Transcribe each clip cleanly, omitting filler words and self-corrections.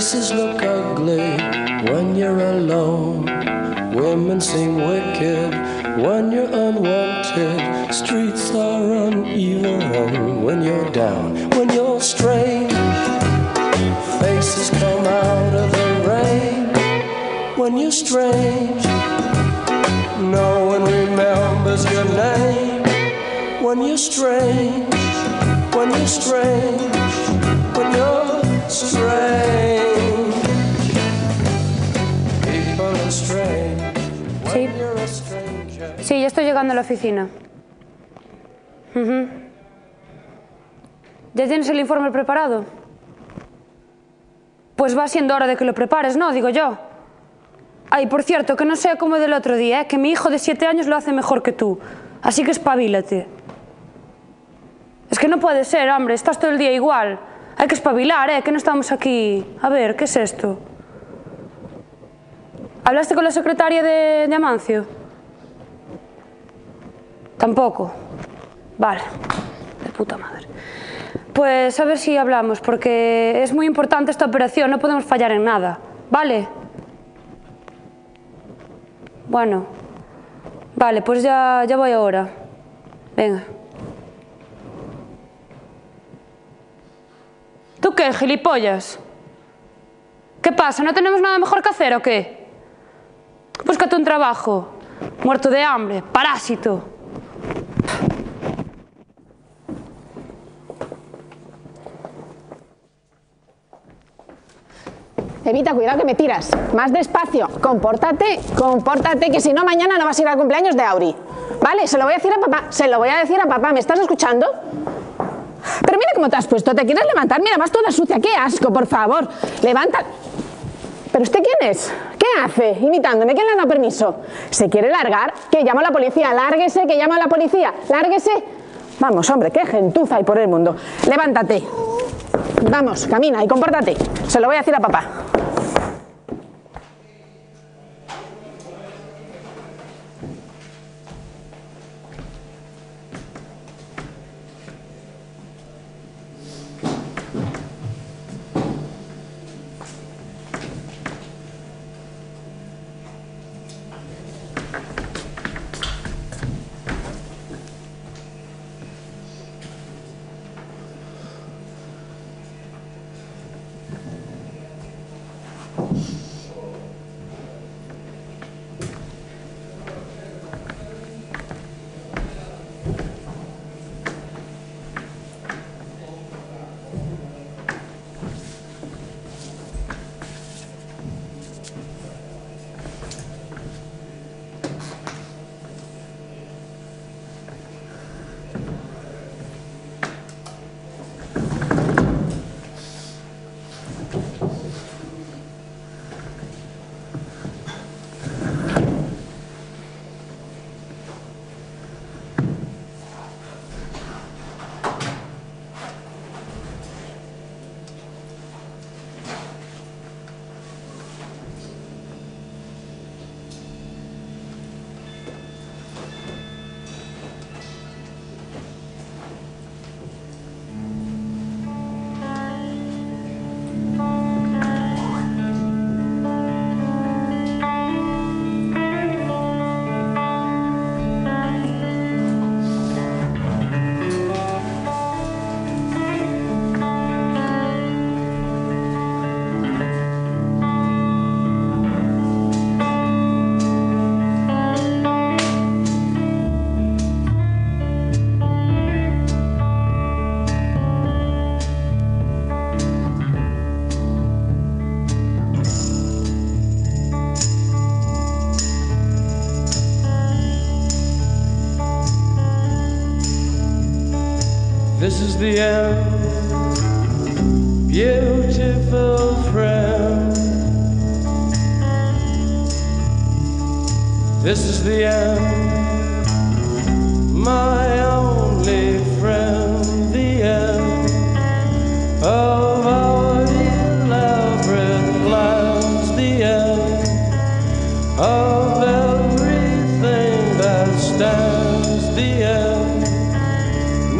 Faces look ugly when you're alone. Women seem wicked when you're unwanted. Streets are uneven when you're down, when you're strange. Faces come out of the rain when you're strange. No one remembers your name when you're strange. When you're strange. When you're strange. People are strange. Sí. Sí, ya estoy llegando a la oficina. ¿Ya tienes el informe preparado? Pues va siendo hora de que lo prepares, ¿no? Digo yo. Ay, por cierto, que no sea como del otro día, ¿eh? Que mi hijo de 7 años lo hace mejor que tú. Así que espabilate. Es que no puede ser, hombre, estás todo el día igual. Hay que espabilar, ¿eh? Que no estamos aquí. A ver, ¿qué es esto? ¿Hablaste con la secretaria de Amancio? Tampoco. Vale. De puta madre. Pues a ver si hablamos, porque es muy importante esta operación, no podemos fallar en nada. ¿Vale? Bueno. Vale, pues ya voy ahora. Venga. ¿Tú qué, gilipollas? ¿Qué pasa? ¿No tenemos nada mejor que hacer o qué? Búscate un trabajo. Muerto de hambre, parásito. Evita, cuidado que me tiras. Más despacio. Compórtate, compórtate, que si no mañana no vas a ir al cumpleaños de Auri. Vale, se lo voy a decir a papá, se lo voy a decir a papá. ¿Me estás escuchando? Pero mira cómo te has puesto, ¿te quieres levantar? Mira, vas toda sucia, qué asco, por favor. Levanta. ¿Pero usted quién es? ¿Qué hace? Imitándome, ¿quién le ha dado permiso? ¿Se quiere largar? Que llamo a la policía, lárguese, que llamo a la policía, lárguese. Vamos, hombre, qué gentuza hay por el mundo. Levántate. Vamos, camina y compórtate. Se lo voy a decir a papá. This is the end, beautiful friend. This is the end, my only friend. The end of our elaborate plans. The end of everything that stands. The end,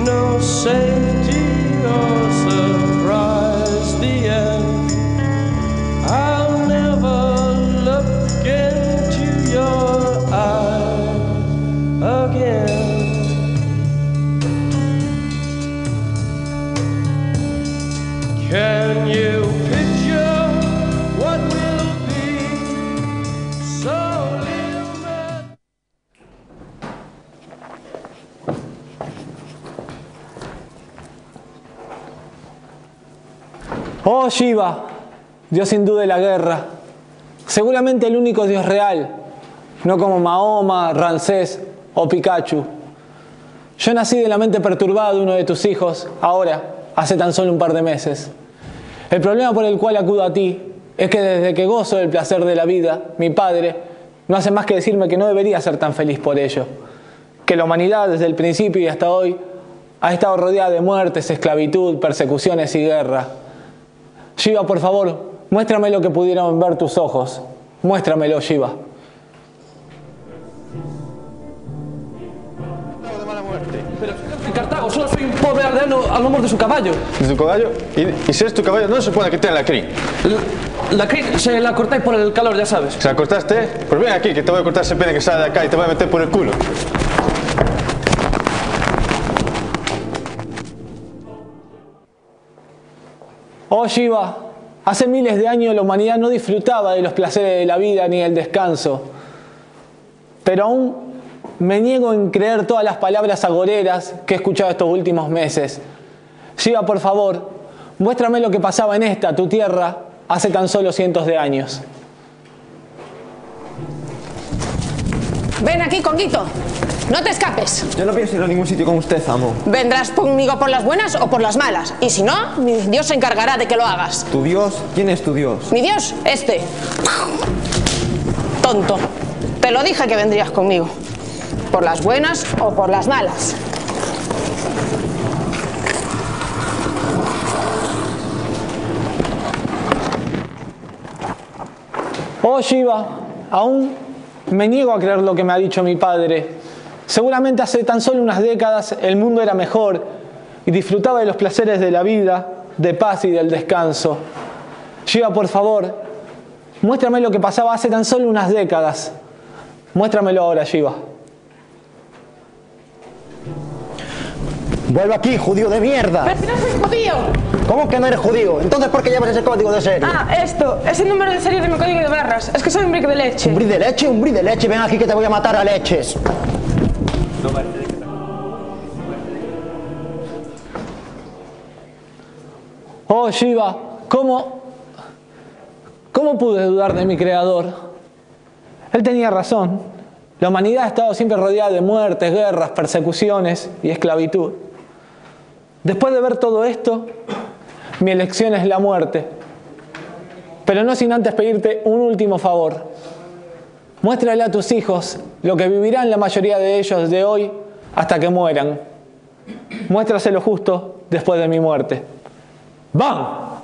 no safety or surprise. The end again. Can you picture what will be so limited? Oh Shiva, Dios sin duda de la guerra, seguramente el único Dios real, no como Mahoma, Ramsés o Pikachu. Yo nací de la mente perturbada de uno de tus hijos, ahora, hace tan solo un par de meses. El problema por el cual acudo a ti es que desde que gozo del placer de la vida, mi padre no hace más que decirme que no debería ser tan feliz por ello, que la humanidad desde el principio y hasta hoy ha estado rodeada de muertes, esclavitud, persecuciones y guerra. Shiva, por favor, muéstrame lo que pudieron ver tus ojos. Muéstramelo, Shiva. De mala muerte. Pero en Cartago solo soy un pobre aldeano al lomo de su caballo. ¿De tu caballo? ¿Y si es tu caballo no se supone que tiene la crin? La crin se la cortáis por el calor, ya sabes. ¿Se la cortaste? Pues ven aquí que te voy a cortar ese pene que sale de acá y te voy a meter por el culo. Oh Shiva, hace miles de años la humanidad no disfrutaba de los placeres de la vida ni del descanso. Pero aún me niego en creer todas las palabras agoreras que he escuchado estos últimos meses. Shiva, por favor, muéstrame lo que pasaba en esta, tu tierra, hace tan solo cientos de años. Ven aquí, Conguito. No te escapes. Yo no pienso ir a ningún sitio con usted, amo. Vendrás conmigo por las buenas o por las malas. Y si no, mi Dios se encargará de que lo hagas. ¿Tu Dios? ¿Quién es tu Dios? Mi Dios, este. Tonto. Te lo dije que vendrías conmigo. Por las buenas o por las malas. Oh Shiva, aún me niego a creer lo que me ha dicho mi padre. Seguramente hace tan solo unas décadas el mundo era mejor y disfrutaba de los placeres de la vida, de paz y del descanso. Shiva, por favor, muéstrame lo que pasaba hace tan solo unas décadas. Muéstramelo ahora, Shiva. ¡Vuelve aquí, judío de mierda! ¡Pero si no soy judío! ¿Cómo que no eres judío? Entonces, ¿por qué llevas ese código de serie? Ah, esto. Es el número de serie de mi código de barras. Es que soy un brick de leche. ¿Un brie de leche? ¿Un brie de leche? Ven aquí que te voy a matar a leches. Oh Shiva, ¿cómo pude dudar de mi creador? Él tenía razón. La humanidad ha estado siempre rodeada de muertes, guerras, persecuciones y esclavitud. Después de ver todo esto, mi elección es la muerte. Pero no sin antes pedirte un último favor. Muéstrale a tus hijos lo que vivirán la mayoría de ellos de hoy hasta que mueran. Muéstraselo justo después de mi muerte. ¡Bam!